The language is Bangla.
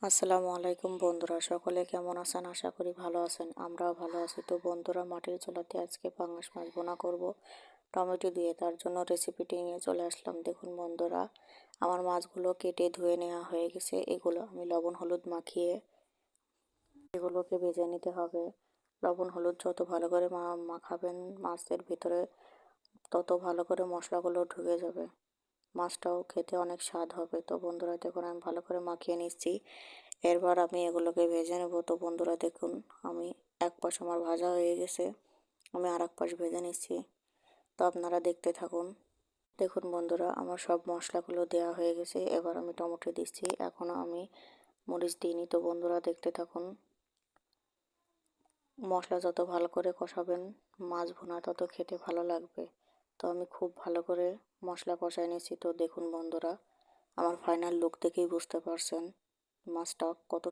আসসালামু আলাইকুম বন্ধুরা, সকলে কেমন আছেন? আশা করি ভালো আছেন। আমরাও ভালো আছি। তো বন্ধুরা, মাটির চুলাতে আজকে পাঙ্গাস মাছ ভুনা করব টমেটো দিয়ে। তার জন্য রেসিপিটি নিয়ে চলে আসলাম। দেখুন বন্ধুরা, আমার মাছগুলো কেটে ধুয়ে নেওয়া হয়ে গেছে। এগুলো আমি লবণ হলুদ মাখিয়ে এগুলোকে ভেজে নিতে হবে। লবণ হলুদ যত ভালো করে মাখাবেন মাছের ভিতরে, তত ভালো করে মশলাগুলো ঢুকে যাবে। মাছটাও খেতে অনেক স্বাদ হবে। তো বন্ধুরা দেখুন, আমি ভালো করে মাখিয়ে নিচ্ছি। এরপর আমি এগুলোকে ভেজে নেব। তো বন্ধুরা দেখুন, আমি এক পাশ আমার ভাজা হয়ে গেছে, আমি আর এক পাশ ভেজে নিচ্ছি। তো আপনারা দেখতে থাকুন। দেখুন বন্ধুরা, আমার সব মশলাগুলো দেওয়া হয়ে গেছে। এবার আমি টমেটো দিচ্ছি, এখনও আমি মরিচ দিইনি। তো বন্ধুরা দেখতে থাকুন। মশলা যত ভালো করে কষাবেন মাছ ভুনা তত খেতে ভালো লাগবে। তো আমি খুব ভালো করে মশলা কষাই নিয়েছি। তো দেখুন বন্ধুরা, আমার ফাইনাল লুক দেখেই বুঝতে পারছেন মাছটা কত